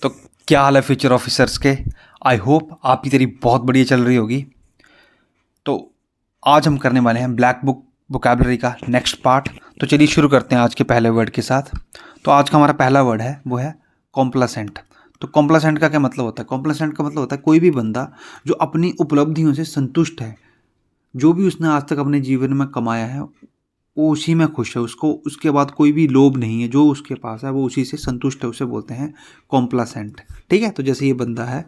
तो क्या हाल है फ्यूचर ऑफिसर्स के। आई होप आपकी तैयारी बहुत बढ़िया चल रही होगी। तो आज हम करने वाले हैं ब्लैक बुक वोकैबुलरी का नेक्स्ट पार्ट। तो चलिए शुरू करते हैं आज के पहले वर्ड के साथ। तो आज का हमारा पहला वर्ड है वो है कॉम्प्लासेंट। तो कॉम्प्लासेंट का क्या मतलब होता है? कॉम्प्लासेंट का मतलब होता है कोई भी बंदा जो अपनी उपलब्धियों से संतुष्ट है, जो भी उसने आज तक अपने जीवन में कमाया है वो उसी में खुश है, उसको उसके बाद कोई भी लोभ नहीं है, जो उसके पास है वो उसी से संतुष्ट है, उसे बोलते हैं कॉम्प्लासेंट। ठीक है, तो जैसे ये बंदा है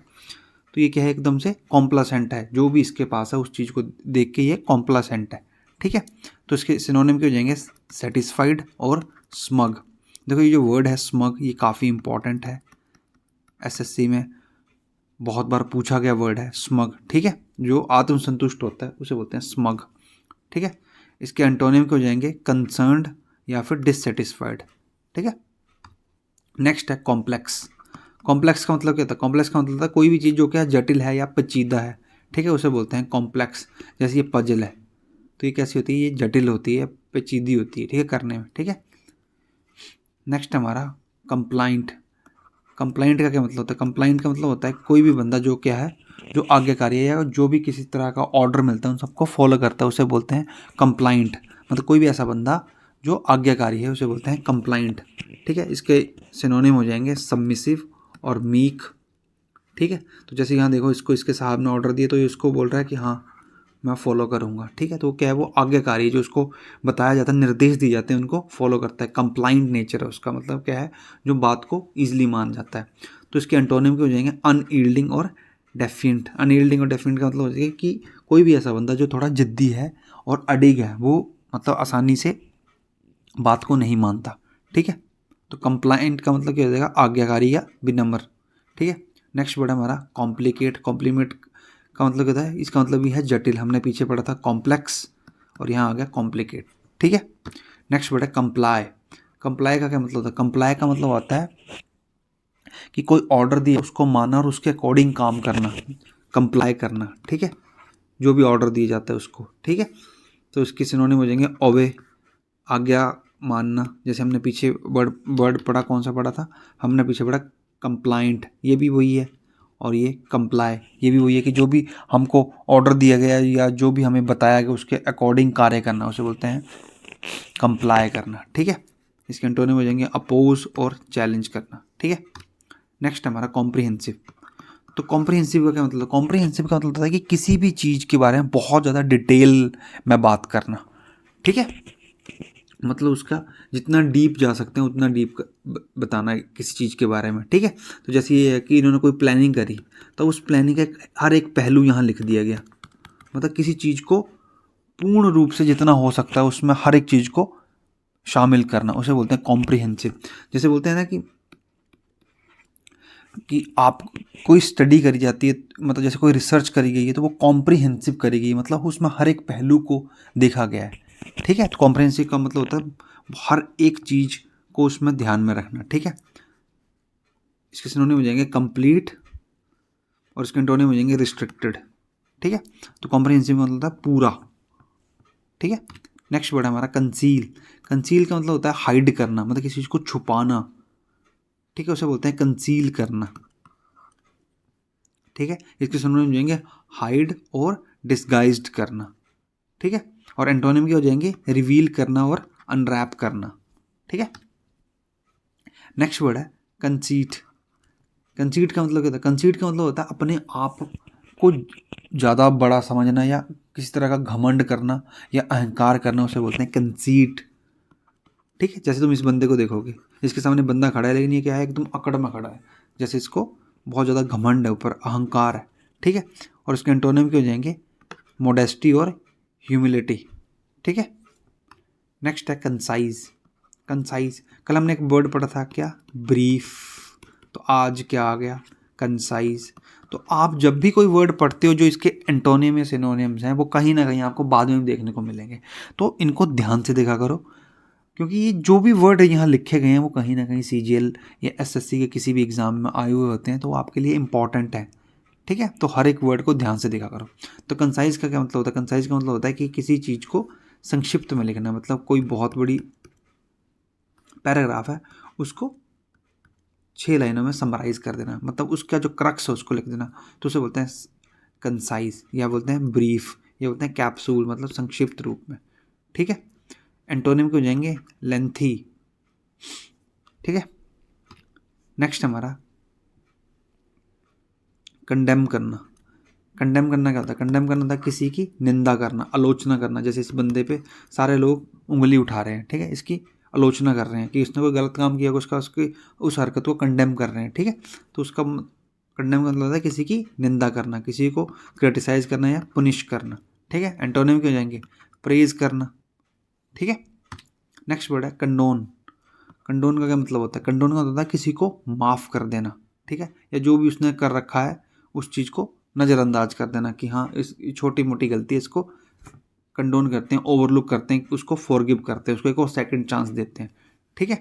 तो ये क्या है, एकदम से कॉम्प्लासेंट है, जो भी इसके पास है उस चीज़ को देख के ये कॉम्प्लासेंट है। ठीक है, तो इसके सिनोनिम के हो जाएंगे सेटिस्फाइड और स्मग। देखो ये जो वर्ड है स्मग, ये काफ़ी इंपॉर्टेंट है, एसएससी में बहुत बार पूछा गया वर्ड है स्मग। ठीक है, जो आत्मसंतुष्ट होता है उसे बोलते हैं स्मग। ठीक है, इसके एंटोनिम के हो जाएंगे कंसर्न्ड या फिर डिससेटिस्फाइड। ठीक है, नेक्स्ट है कॉम्प्लेक्स। कॉम्प्लेक्स का मतलब क्या होता है? कॉम्प्लेक्स का मतलब होता है कोई भी चीज़ जो क्या जटिल है या पेचीदा है। ठीक है, उसे बोलते हैं कॉम्प्लेक्स। जैसे ये पजल है तो ये कैसी होती है, ये जटिल होती है, पेचीदी होती है, ठीक है, करने में। ठीक है, नेक्स्ट हमारा कंप्लाइंट। कंप्लाइंट का क्या मतलब होता है? कंप्लाइंट का मतलब होता है कोई भी बंदा जो क्या है, जो आज्ञाकारी है या जो भी किसी तरह का ऑर्डर मिलता है उन सबको फॉलो करता है, उसे बोलते हैं कंप्लाइंट। मतलब कोई भी ऐसा बंदा जो आज्ञाकारी है उसे बोलते हैं कंप्लाइंट। ठीक है, इसके सिनोनिम हो जाएंगे सबमिसिव और मीक। ठीक है, तो जैसे यहाँ देखो, इसको इसके साहब ने ऑर्डर दिए तो ये उसको बोल रहा है कि हाँ मैं फॉलो करूँगा। ठीक है, तो वो क्या है, वो आज्ञाकारी है, जो उसको बताया जाता है, निर्देश दिए जाते हैं, उनको फॉलो करता है। कंप्लाइंट नेचर है उसका, मतलब क्या है, जो बात को ईजिली मान जाता है। तो इसके एंटोनिम के हो जाएंगे अनयील्डिंग और डेफिएंट। अनयील्डिंग और डेफिएंट का मतलब हो जाएगा कि कोई भी ऐसा बंदा जो थोड़ा जिद्दी है और अडिग है, वो मतलब आसानी से बात को नहीं मानता। ठीक है, तो कंप्लाइंट का मतलब क्या हो जाएगा, आज्ञाकारी या विनम्र। ठीक है, नेक्स्ट वर्ड हमारा कॉम्प्लिकेट। कॉम्प्लीमेंट का मतलब क्या है, इसका मतलब भी है जटिल। हमने पीछे पढ़ा था कॉम्प्लेक्स और यहाँ आ गया कॉम्प्लिकेट। ठीक है, नेक्स्ट वर्ड है कंप्लाई। कंप्लाई का क्या मतलब होता है? कंप्लाई का मतलब होता है कि कोई ऑर्डर दिया उसको मानना और उसके अकॉर्डिंग काम करना, कंप्लाई करना। ठीक है, जो भी ऑर्डर दिया जाता है उसको। ठीक है, तो इसके सिनोनिम हो जाएंगे ओबे, आज्ञा मानना। जैसे हमने पीछे वर्ड वर्ड पढ़ा, कौन सा पढ़ा था हमने पीछे पढ़ा, कंप्लाइंट, ये भी वही है, और ये कंप्लाई ये भी वही है कि जो भी हमको ऑर्डर दिया गया या जो भी हमें बताया गया उसके अकॉर्डिंग कार्य करना, उसे बोलते हैं कंप्लाई करना। ठीक है, इसके एंटोनिम हो जाएंगे अपोज और चैलेंज करना। ठीक है, नेक्स्ट हमारा कॉम्प्रिहेंसिव। तो कॉम्प्रिहेंसिव का क्या मतलब? कॉम्प्रिहेंसिव का मतलब होता है कि किसी भी चीज़ के बारे में बहुत ज़्यादा डिटेल में बात करना। ठीक है, मतलब उसका जितना डीप जा सकते हैं उतना डीप बताना है किसी चीज़ के बारे में। ठीक है, तो जैसे ये है कि इन्होंने कोई प्लानिंग करी तो उस प्लानिंग का हर एक पहलू यहाँ लिख दिया गया। मतलब किसी चीज़ को पूर्ण रूप से जितना हो सकता है उसमें हर एक चीज़ को शामिल करना, उसे बोलते हैं कॉम्प्रिहेंसिव। जैसे बोलते हैं ना कि आप कोई स्टडी करी जाती है, मतलब जैसे कोई रिसर्च करी गई है तो वो कॉम्प्रिहेंसिव करी गई, मतलब उसमें हर एक पहलू को देखा गया है। ठीक है, तो कॉम्प्रिहेंसिव का मतलब होता है हर एक चीज़ को उसमें ध्यान में रखना। ठीक है, इसके सिनोनिम हो जाएंगे कंप्लीट और इसके एंटोनिम हो जाएंगे रिस्ट्रिक्टेड। ठीक है, तो कॉम्प्रिहेंसिव का मतलब होता है पूरा। ठीक है, नेक्स्ट वर्ड है हमारा कंसील। कंसील का मतलब होता है हाइड करना, मतलब किसी चीज़ को छुपाना। ठीक है, उसे बोलते हैं कंसील करना। ठीक है, इसके सिनोनिम हो जाएंगे हाइड और डिस्गाइज्ड करना। ठीक है, और एंटोनिम के हो जाएंगे रिवील करना और अनरैप करना। ठीक है, नेक्स्ट वर्ड है कंसीट। कंसीट का मतलब क्या होता है? कंसीट का मतलब होता है अपने आप को ज़्यादा बड़ा समझना या किसी तरह का घमंड करना या अहंकार करना, उसे बोलते हैं कंसीट। ठीक है, जैसे तुम इस बंदे को देखोगे, इसके सामने बंदा खड़ा है लेकिन ये क्या है, एकदम अकड़ में खड़ा है, जैसे इसको बहुत ज़्यादा घमंड है, ऊपर अहंकार है। ठीक है, और इसके एंटोनिम के हो जाएंगे मोडेस्टी और ह्यूमिलिटी। ठीक है, नेक्स्ट है कंसाइज। कंसाइज, कल हमने एक वर्ड पढ़ा था क्या, ब्रीफ, तो आज क्या आ गया, कंसाइज। तो आप जब भी कोई वर्ड पढ़ते हो जो इसके एंटोनिम या सिनोनिम्स हैं वो कहीं ना कहीं आपको बाद में देखने को मिलेंगे, तो इनको ध्यान से देखा करो, क्योंकि ये जो भी वर्ड यहाँ लिखे गए हैं वो कहीं ना कहीं सीजीएल या एसएससी के किसी भी एग्जाम में आए हुए होते हैं, तो वो आपके लिए इंपॉर्टेंट है। ठीक है, तो हर एक वर्ड को ध्यान से देखा करो। तो कंसाइज का क्या मतलब होता है? कंसाइज का मतलब होता है कि किसी चीज़ को संक्षिप्त में लिखना, मतलब कोई बहुत बड़ी पैराग्राफ है उसको 6 लाइनों में समराइज कर देना, मतलब उसका जो क्रक्स है उसको लिख देना, तो उसे बोलते हैं कंसाइज, या बोलते हैं ब्रीफ, या बोलते हैं कैप्सूल, मतलब संक्षिप्त रूप में। ठीक है। एंटोनिम को जाएंगे लेंथी। ठीक है। नेक्स्ट हमारा कंडेम करना। कंडेम करना क्या होता है? कंडेम करना होता है किसी की निंदा करना, आलोचना करना। जैसे इस बंदे पे सारे लोग उंगली उठा रहे हैं, ठीक है, इसकी आलोचना कर रहे हैं कि इसने कोई गलत काम किया, उसका उसकी उस हरकत को कंडेम कर रहे हैं। ठीक है। तो उसका कंडेम का मतलब होता है किसी की निंदा करना, किसी को क्रिटिसाइज करना या पुनिश करना। ठीक है। एंटोनिम क्यों जाएंगे? प्रेज करना। ठीक है। नेक्स्ट वर्ड है कंडोन। कंडोन का क्या मतलब होता है? कंडोन का मतलब होता है किसी को माफ़ कर देना। ठीक है। या जो भी उसने कर रखा है उस चीज़ को नज़रअंदाज कर देना कि हाँ इस छोटी मोटी गलती है, इसको कंडोन करते हैं, ओवरलुक करते हैं, उसको फॉरगिव करते हैं, उसको एक और सेकंड चांस देते हैं। ठीक है।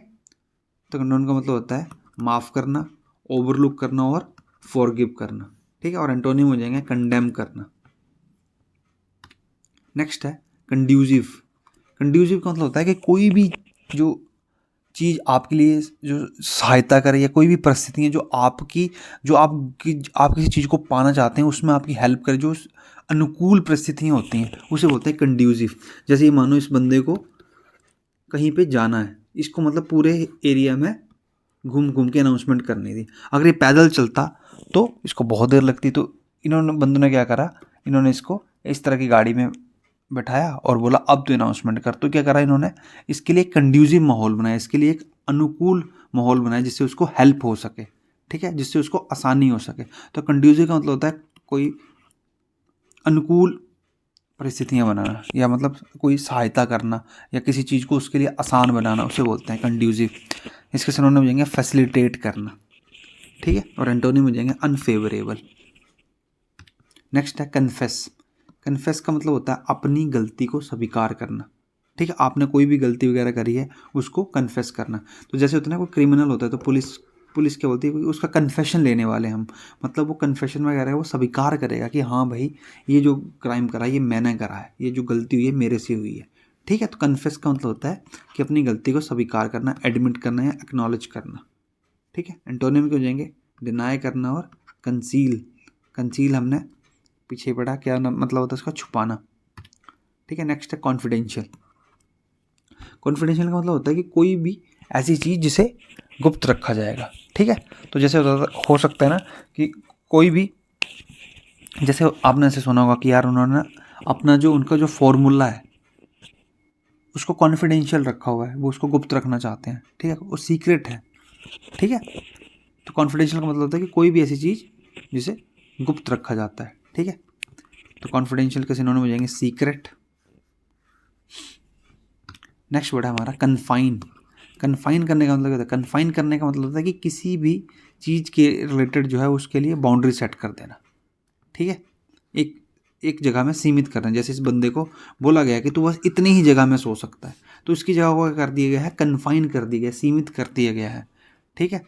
तो कंडोन का मतलब होता है माफ़ करना, ओवरलुक करना और फॉरगिव करना। ठीक है। और एंटोनिम हो जाएंगे कंडेम करना। नेक्स्ट है कंड्यूसिव। कंड्यूसिव का मतलब होता है कि कोई भी जो चीज़ आपके लिए जो सहायता करे, या कोई भी परिस्थिति है जो आप किसी चीज़ को पाना चाहते हैं उसमें आपकी हेल्प करे, जो अनुकूल परिस्थितियाँ होती हैं उसे बोलते हैं कंड्यूसिव। जैसे ये मानो इस बंदे को कहीं पे जाना है, इसको मतलब पूरे एरिया में घूम घूम के अनाउंसमेंट करनी थी। अगर ये पैदल चलता तो इसको बहुत देर लगती। तो इन्होंने बंदों ने क्या करा, इन्होंने इसको इस तरह की गाड़ी में बैठाया और बोला अब तो अनाउंसमेंट कर। तो क्या करा इन्होंने, इसके लिए एक कंड्यूसिव माहौल बनाया, इसके लिए एक अनुकूल माहौल बनाया जिससे उसको हेल्प हो सके। ठीक है। जिससे उसको आसानी हो सके। तो कंड्यूसिव का मतलब होता है कोई अनुकूल परिस्थितियाँ बनाना, या मतलब कोई सहायता करना, या किसी चीज़ को उसके लिए आसान बनाना, उसे बोलते हैं कंड्यूसिव। इसके सिनोनिम हो जाएंगे फैसिलिटेट करना। ठीक है। और एंटोनिम हो जाएंगे अनफेवरेबल। नेक्स्ट है कन्फेस। कन्फेस का मतलब होता है अपनी गलती को स्वीकार करना। ठीक है। आपने कोई भी गलती वगैरह करी है उसको कन्फेस करना। तो जैसे होता है ना कोई क्रिमिनल होता है तो पुलिस क्या बोलती है, उसका कन्फेशन लेने वाले हम, मतलब वो कन्फेशन वगैरह है वो स्वीकार करेगा कि हाँ भाई ये जो क्राइम करा है ये मैंने करा है, ये जो गलती हुई है मेरे से हुई है। ठीक है। तो कन्फेस का मतलब होता है कि अपनी गलती को स्वीकार करना, एडमिट करना या एक्नॉलेज करना। ठीक है। एंटोनिम के हो जाएंगे डिनाई करना और कंसील। कंसील हमने पीछे पढ़ा, क्या मतलब होता है उसका? छुपाना। ठीक है। नेक्स्ट है कॉन्फिडेंशियल। कॉन्फिडेंशियल का मतलब होता है कि कोई भी ऐसी चीज़ जिसे गुप्त रखा जाएगा। ठीक है। तो जैसे हो सकता है ना कि कोई भी, जैसे आपने ऐसे सुना होगा कि यार उन्होंने अपना जो उनका जो फॉर्मूला है उसको कॉन्फिडेंशियल रखा हुआ है, वो उसको गुप्त रखना चाहते हैं। ठीक है। वो सीक्रेट है। ठीक है। तो कॉन्फिडेंशियल का मतलब होता है कि कोई भी ऐसी चीज़ जिसे गुप्त रखा जाता है। ठीक है। तो कॉन्फिडेंशियल के सिनोनिम हो जाएंगे सीक्रेट। नेक्स्ट वर्ड है हमारा कन्फाइन। कन्फाइन करने का मतलब क्या होता है? कन्फाइन करने का मतलब होता है कि किसी भी चीज़ के रिलेटेड जो है उसके लिए बाउंड्री सेट कर देना। ठीक है। एक एक जगह में सीमित करना। जैसे इस बंदे को बोला गया कि तू बस इतनी ही जगह में सो सकता है, तो इसकी जगह को क्या कर दिया गया है? कन्फाइन कर दिया गया, सीमित कर दिया गया है। ठीक है।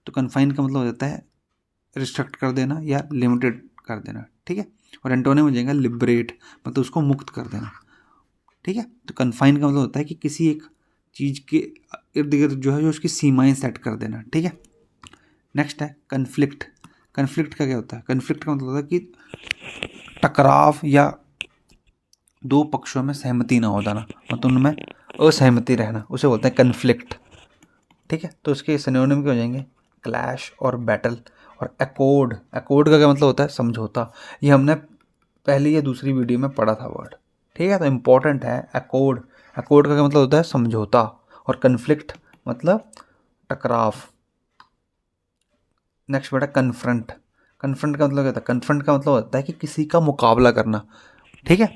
तो कन्फाइन का मतलब हो जाता है रिस्ट्रिक्ट कर देना या लिमिटेड कर देना। ठीक है। और एंटोनिम हो जाएगा लिबरेट, मतलब उसको मुक्त कर देना। ठीक है। तो कन्फाइन का मतलब होता है कि किसी एक चीज़ के इर्द गिर्द जो है जो उसकी सीमाएं सेट कर देना। ठीक है। नेक्स्ट है कन्फ्लिक्ट। कन्फ्लिक्ट का क्या होता है? कन्फ्लिक्ट का मतलब होता है कि टकराव या दो पक्षों में सहमति ना हो जाना, मतलब उनमें असहमति रहना, उसे बोलते हैं कन्फ्लिक्ट। ठीक है। तो उसके सिनोनिम क्या हो जाएंगे? क्लैश और बैटल और एकॉर्ड। एकॉर्ड का क्या मतलब होता है? समझौता। ये हमने पहली या दूसरी वीडियो में पढ़ा था वर्ड। ठीक है। तो इम्पॉर्टेंट है एकॉर्ड। एकॉर्ड का क्या मतलब होता है? समझौता। और कन्फ्लिक्ट मतलब टकराव। नेक्स्ट वर्ड है कन्फ्रंट। कन्फ्रंट का मतलब क्या होता है? कन्फ्रंट का मतलब होता है कि किसी का मुकाबला करना। ठीक है।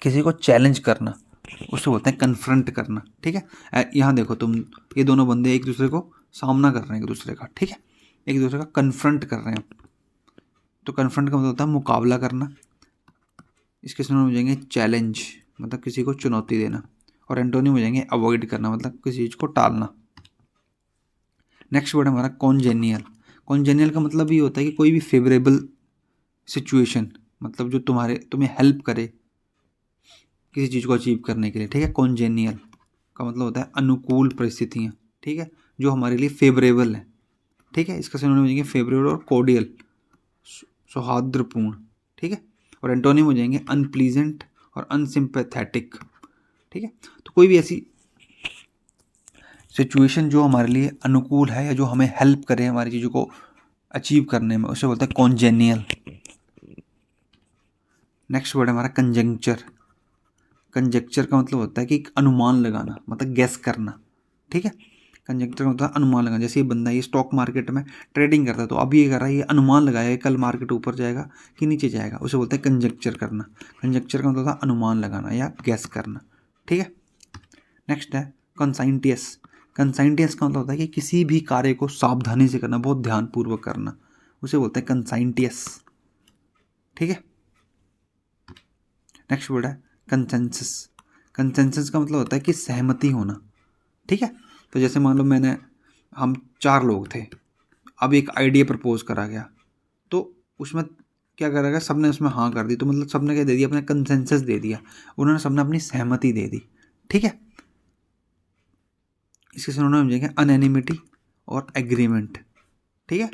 किसी को चैलेंज करना, उसे बोलते हैं कन्फ्रंट करना। ठीक है। यहाँ देखो तुम, ये दोनों बंदे एक दूसरे को सामना कर रहे हैं एक दूसरे का। ठीक है। एक दूसरे का कन्फ्रंट कर रहे हैं। तो कन्फ्रंट का मतलब होता है मुकाबला करना। इसके सिनोनिम हो जाएंगे चैलेंज, मतलब किसी को चुनौती देना। और एंटोनिम हो जाएंगे अवॉइड करना, मतलब किसी चीज़ को टालना। नेक्स्ट वर्ड हमारा कॉन्जेनियल। कॉन्जेनियल का मतलब ये होता है कि कोई भी फेवरेबल सिचुएशन, मतलब जो तुम्हें हेल्प करे किसी चीज़ को अचीव करने के लिए। ठीक है। कॉन्जेनियल का मतलब होता है अनुकूल परिस्थितियाँ। ठीक है। जो हमारे लिए फेवरेबल है। ठीक है। इसका सिनोनिम हो जाएंगे फेवरेबल और कोर्डियल, सौहार्दपूर्ण, ठीक है। और एंटोनिम हो जाएंगे अनप्लीजेंट और अनसिंपैथेटिक, ठीक है। तो कोई भी ऐसी सिचुएशन जो हमारे लिए अनुकूल है या जो हमें हेल्प करे हमारी चीज़ों को अचीव करने में, उसे बोलते हैं कॉन्जेनियल। नेक्स्ट वर्ड है हमारा कंजंक्चर। कंजंक्चर का मतलब होता है कि अनुमान लगाना, मतलब गैस करना, ठीक है। कंजंक्चर का मतलब अनुमान लगाना। जैसे ये बंदा ये स्टॉक मार्केट में ट्रेडिंग करता है, तो अभी ये कर रहा है, ये अनुमान लगाया कल मार्केट ऊपर जाएगा कि नीचे जाएगा, उसे बोलते हैं कंजंक्चर करना। कंजंक्चर का मतलब होता है अनुमान लगाना या गैस करना, ठीक है। नेक्स्ट है कंसाइंटियस। कंसाइंटियस का मतलब होता है कि किसी भी कार्य को सावधानी से करना, बहुत ध्यानपूर्वक करना, उसे बोलते हैं कंसाइंटियस, ठीक है। नेक्स्ट वर्ड है कंसेंसस। कंसेंसस का मतलब होता है कि सहमति होना, ठीक है। तो जैसे मान लो हम 4 लोग थे, अब एक आइडिया प्रपोज करा गया, तो उसमें क्या करा गया, सबने उसमें हाँ कर दी, तो मतलब सबने क्या दे दिया, अपना कंसेंसस दे दिया, उन्होंने सबने अपनी सहमति दे दी, ठीक है। इसके सिनोनिम हो जाएंगे अनएनिमिटी और एग्रीमेंट, ठीक है।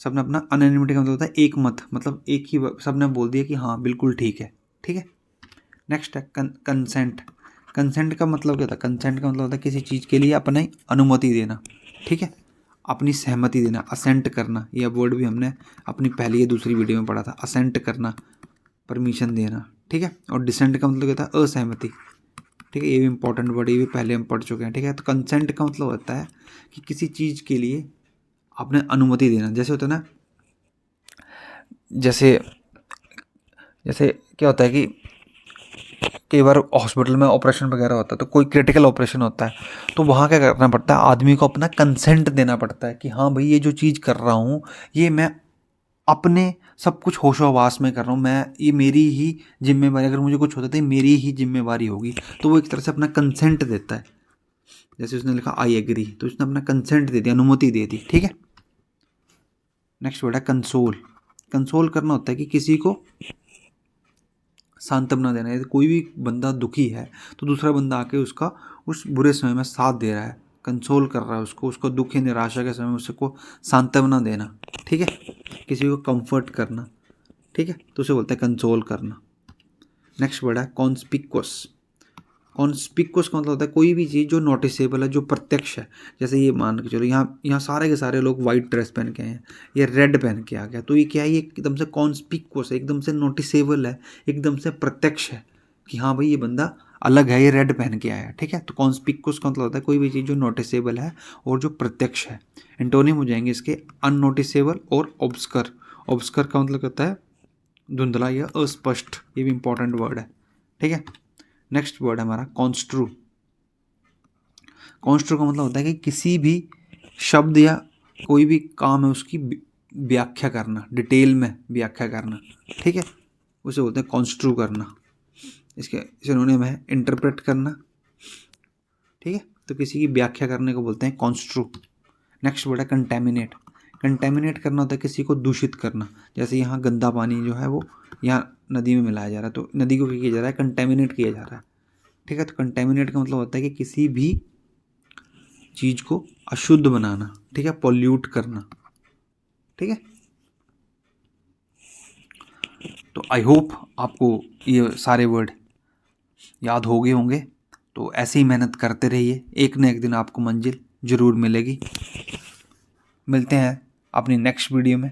सबने अपना, अनएनिमिटी का मतलब होता है एक मत, मतलब एक ही सबने बोल दिया कि हाँ बिल्कुल ठीक है, ठीक है। नेक्स्ट है कंसेंट। कंसेंट का मतलब क्या था, कंसेंट का मतलब होता है किसी चीज़ के लिए अपनी अनुमति देना, ठीक है, अपनी सहमति देना, असेंट करना। यह वर्ड भी हमने अपनी पहली या दूसरी वीडियो में पढ़ा था, असेंट करना, परमिशन देना, ठीक है। और डिसेंट का मतलब क्या था, असहमति, ठीक है। ये भी इंपॉर्टेंट वर्ड, ये भी पहले हम पढ़ चुके हैं, ठीक है। तो कंसेंट का मतलब होता है कि किसी चीज़ के लिए आपने अनुमति देना। जैसे होता है ना, जैसे जैसे क्या होता है कि कई बार हॉस्पिटल में ऑपरेशन वगैरह होता है, तो कोई क्रिटिकल ऑपरेशन होता है, तो वहाँ क्या करना पड़ता है, आदमी को अपना कंसेंट देना पड़ता है कि हाँ भाई ये जो चीज़ कर रहा हूँ ये मैं अपने सब कुछ होशोहवास में कर रहा हूँ, मैं ये मेरी ही जिम्मेवारी, अगर मुझे कुछ होता है तो ये मेरी ही जिम्मेवारी होगी। तो वो एक तरह से अपना कंसेंट देता है। जैसे उसने लिखा आई एग्री, तो उसने अपना कंसेंट दे दिया, अनुमति दे दी, ठीक है। नेक्स्ट वर्ड है कंसोल। कंसोल करना होता है कि किसी को सांत्वना देना है। कोई भी बंदा दुखी है तो दूसरा बंदा आके उसका उस बुरे समय में साथ दे रहा है, कंसोल कर रहा है उसको, उसको दुख या निराशा के समय में उसको सांत्वना देना, ठीक है, किसी को कंफर्ट करना, ठीक है, तो उसे बोलते हैं कंसोल करना। नेक्स्ट वर्ड है कॉन्स्पिक्वस। कॉन्स्पिक्वस का मतलब होता है कोई भी चीज़ जो नोटिसेबल है, जो प्रत्यक्ष है। जैसे ये मान के चलो, यहाँ सारे के सारे लोग वाइट ड्रेस पहन के आए हैं, ये रेड पहन के आ गया, तो ये क्या है, ये एकदम से कॉन्स्पिक्वस है, एकदम से नोटिसेबल है, एकदम से प्रत्यक्ष है कि हाँ भाई ये बंदा अलग है, ये रेड पहन के आया है, ठीक है। तो कॉन्स्पिक्वस का मतलब होता है कोई भी चीज़ जो नोटिसेबल है और जो प्रत्यक्ष है। एंटोनिम हो जाएंगे इसके अननोटिसेबल और ऑब्स्कर। ऑब्स्कर का मतलब होता है धुंधला या अस्पष्ट, ये भी इंपॉर्टेंट वर्ड है, ठीक है। नेक्स्ट वर्ड है हमारा कॉन्स्ट्रू। कॉन्स्ट्रू का मतलब होता है कि किसी भी शब्द या कोई भी काम है उसकी व्याख्या करना, डिटेल में व्याख्या करना, ठीक है, उसे बोलते हैं कॉन्स्ट्रू करना। इसके सिनोनिम है इंटरप्रेट करना, ठीक है, तो किसी की व्याख्या करने को बोलते हैं कॉन्स्ट्रू। नेक्स्ट वर्ड है कंटेमिनेट। कंटेमिनेट करना होता है किसी को दूषित करना। जैसे यहाँ गंदा पानी जो है वो यहाँ नदी में मिलाया जा रहा है, तो नदी को क्या किया जा रहा है, कंटेमिनेट किया जा रहा है, ठीक है। तो कंटेमिनेट का मतलब होता है कि किसी भी चीज़ को अशुद्ध बनाना, ठीक है, पॉल्यूट करना, ठीक है। तो आई होप आपको ये सारे वर्ड याद हो गए होंगे। तो ऐसे ही मेहनत करते रहिए, एक न एक दिन आपको मंजिल ज़रूर मिलेगी। मिलते हैं अपनी नेक्स्ट वीडियो में।